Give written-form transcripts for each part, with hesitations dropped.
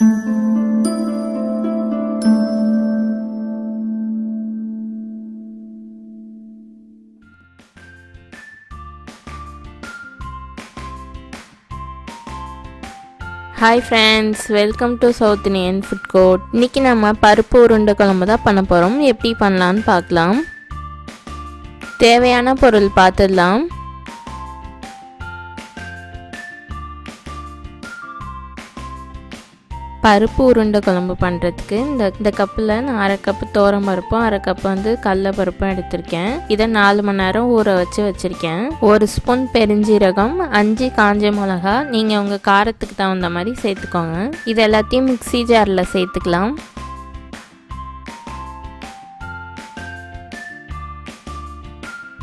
Hi friends, welcome to South Indian Food Court. இன்னைக்கு நம்ம பருப்பு உருண்டை குழம்பு தான் பண்ண போறோம். எப்படி பண்ணலாம்னு பார்க்கலாம். தேவையான பொருள் பார்த்துடலாம். பருப்பு உருண்டை குழம்பு பண்ணுறதுக்கு இந்த கப்பில் நான் அரை கப்பு தோரம் பருப்பும் அரை கப்பு கடலை பருப்பும் எடுத்திருக்கேன். இதை 4 மணி நேரம் ஊற வச்சுருக்கேன். 1 ஸ்பூன் பெருஞ்சீரகம், 5 காஞ்ச மிளகா, நீங்கள் உங்கள் காரத்துக்கு தகுந்த மாதிரி சேர்த்துக்கோங்க. இது எல்லாத்தையும் மிக்ஸி ஜாரில் சேர்த்துக்கலாம்.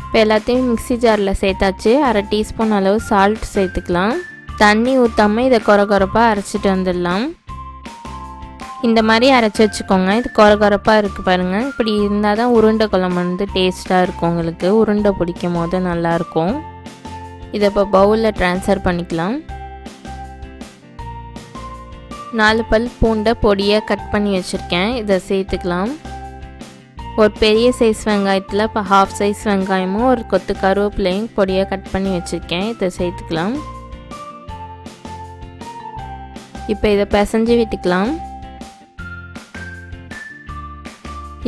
இப்போ எல்லாத்தையும் மிக்ஸி ஜாரில் சேர்த்தாச்சு. அரை டீஸ்பூன் அளவு சால்ட் சேர்த்துக்கலாம். தண்ணி ஊற்றாமல் இதை கொரப்பாக அரைச்சிட்டு வந்துடலாம். இந்த மாதிரி அரைச்சி வச்சுக்கோங்க. இது கொரப்பாக இருக்குது பாருங்கள். இப்படி இருந்தால் தான் உருண்டை குழம்பு டேஸ்ட்டாக இருக்கும். உங்களுக்கு உருண்டை பிடிக்கும் போது நல்லாயிருக்கும். இதை இப்போ பவுலில் ட்ரான்ஸ்ஃபர் பண்ணிக்கலாம். 4 பல் பூண்டை பொடியாக கட் பண்ணி வச்சுருக்கேன். இதை சேர்த்துக்கலாம். ஒரு பெரிய சைஸ் வெங்காயத்தில் இப்போ ஹாஃப் சைஸ் வெங்காயமும் ஒரு கொத்து கருவேப்பிலையும் பொடியாக கட் பண்ணி வச்சுருக்கேன். இதை சேர்த்துக்கலாம். இப்போ இதை பிசைஞ்சு விட்டுக்கலாம்.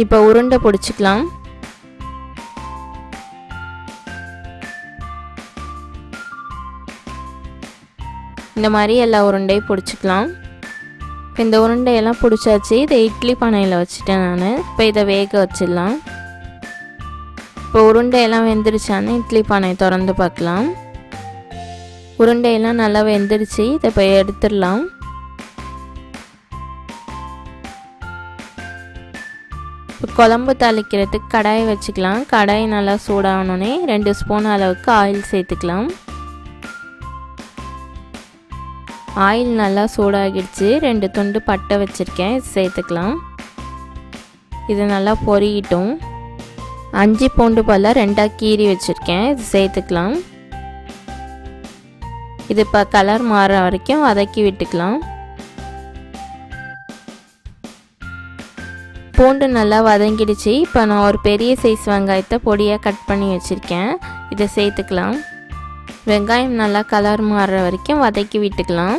இப்போ உருண்டை பிடிச்சிக்கலாம். இந்த மாதிரி எல்லா உருண்டையும் பிடிச்சிக்கலாம். இப்போ இந்த உருண்டையெல்லாம் பிடிச்சாச்சு. இதை இட்லி பானையில் வச்சுட்டேன் நான். இப்போ இதை வேக வச்சிடலாம். இப்போ உருண்டையெல்லாம் வெந்துருச்சான்னு இட்லி பானையை திறந்து பார்க்கலாம். உருண்டையெல்லாம் நல்லா வெந்துருச்சு. இதை இப்போ எடுத்துடலாம். இப்போ குழம்பு தாளிக்கிறதுக்கு கடாயை வச்சுக்கலாம். கடாய் நல்லா சூடாகணுன்னே 2 ஸ்பூன் அளவுக்கு ஆயில் சேர்த்துக்கலாம். ஆயில் நல்லா சூடாகிடுச்சு. 2 துண்டு பட்டை வச்சுருக்கேன். இது சேர்த்துக்கலாம். இது நல்லா பொரியட்டும். 5 பூண்டு பல்ல 2ஆக கீறி வச்சுருக்கேன். இது சேர்த்துக்கலாம். இது இப்போ கலர் மாற வரைக்கும் வதக்கி விட்டுக்கலாம். பூண்டு நல்லா வதங்கிடுச்சு. இப்போ நான் ஒரு பெரிய சைஸ் வெங்காயத்தை பொடியாக கட் பண்ணி வச்சுருக்கேன். இதை சேர்த்துக்கலாம். வெங்காயம் நல்லா கலர் மாறுற வரைக்கும் வதக்கி விட்டுக்கலாம்.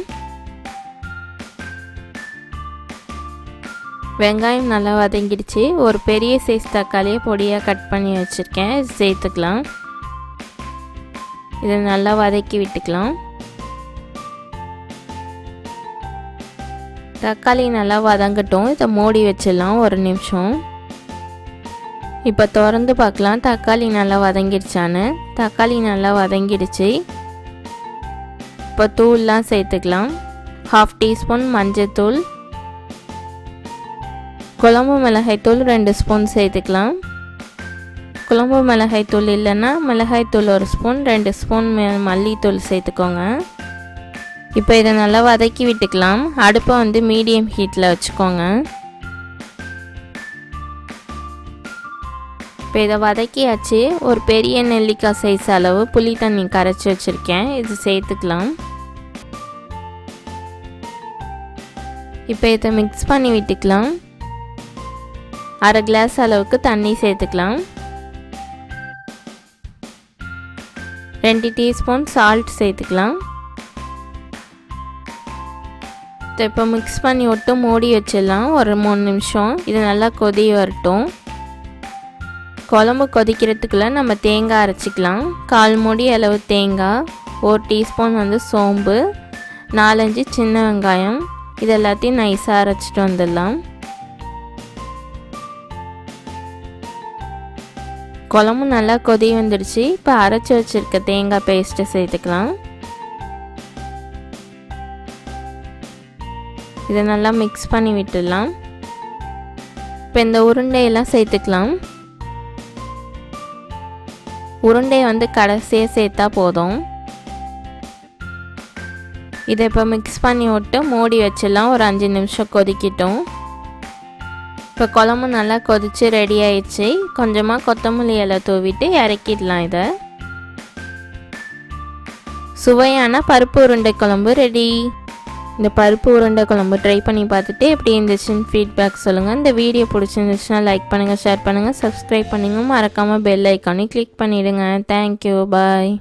வெங்காயம் நல்லா வதங்கிடுச்சு. ஒரு பெரிய சைஸ் தக்காளியை பொடியாக கட் பண்ணி வச்சுருக்கேன். இது சேர்த்துக்கலாம். இதை நல்லா வதக்கி விட்டுக்கலாம். தக்காளி நல்லா வதங்கட்டும். இதை மூடி வச்சிடலாம் 1 நிமிஷம். இப்போ திறந்து பார்க்கலாம் தக்காளி நல்லா வதங்கிடுச்சான்னு. தக்காளி நல்லா வதங்கிடுச்சு. இப்போ தூள்லாம் சேர்த்துக்கலாம். 1/2 டீஸ்பூன் மஞ்சத்தூள், குழம்பு மிளகாய்த்தூள் 2 ஸ்பூன் சேர்த்துக்கலாம். குழம்பு மிளகாய்த்தூள் இல்லைன்னா மிளகாய்த்தூள் 1 ஸ்பூன், 2 ஸ்பூன் மல்லித்தூள் சேர்த்துக்கோங்க. இப்போ இதை நல்லா வதக்கி விட்டுக்கலாம். அடுப்பை மீடியம் ஹீட்டில் வச்சுக்கோங்க. இப்போ இதை வதக்கியாச்சு. ஒரு பெரிய நெல்லிக்காய் சைஸ் அளவு புளி தண்ணி கரைச்சி வச்சுருக்கேன். இது சேர்த்துக்கலாம். இப்போ இதை மிக்ஸ் பண்ணி விட்டுக்கலாம். அரை கிளாஸ் அளவுக்கு தண்ணி சேர்த்துக்கலாம். 2 டீஸ்பூன் சால்ட் சேர்த்துக்கலாம். இப்போ மிக்ஸ் பண்ணி விட்டு மூடி வச்சிடலாம் ஒரு 3 நிமிஷம். இது நல்லா கொதி வரட்டும். குழம்பு கொதிக்கிறதுக்குள்ளே நம்ம தேங்காய் அரைச்சிக்கலாம். 1/4 மூடி அளவு தேங்காய், 1 டீஸ்பூன் சோம்பு, 4-5 சின்ன வெங்காயம், இது எல்லாத்தையும் நைஸாக அரைச்சிட்டு வந்துடலாம். குழம்பு நல்லா கொதி வந்துடுச்சு. இப்போ அரைச்சி வச்சுருக்க தேங்காய் பேஸ்ட்டை சேர்த்துக்கலாம். இதை நல்லா மிக்ஸ் பண்ணி விட்டுடலாம். இப்போ இந்த உருண்டையெல்லாம் சேர்த்துக்கலாம். உருண்டையை கடைசியாக சேர்த்தா போதும். இதை இப்போ மிக்ஸ் பண்ணி விட்டு மூடி வச்சிடலாம். ஒரு 5 நிமிஷம் கொதிக்கட்டும். இப்போ குழம்பு நல்லா கொதித்து ரெடி ஆயிடுச்சு. கொஞ்சமாக கொத்தமல்லி இலை தூவிட்டு இறக்கிடலாம். இதை சுவையான பருப்பு உருண்டை குழம்பு ரெடி. இந்த பருப்பு உருண்டை குழம்பு ட்ரை பண்ணி பார்த்துட்டு எப்படி இருந்துச்சுன்னு ஃபீட்பேக் சொல்லுங்கள். இந்த வீடியோ பிடிச்சிருந்துச்சுன்னா லைக் பண்ணுங்கள், ஷேர் பண்ணுங்கள், சப்ஸ்கிரைப் பண்ணுங்கள். மறக்காமல் பெல் ஐக்கானே கிளிக் பண்ணிவிடுங்க. தேங்க்யூ, பாய்.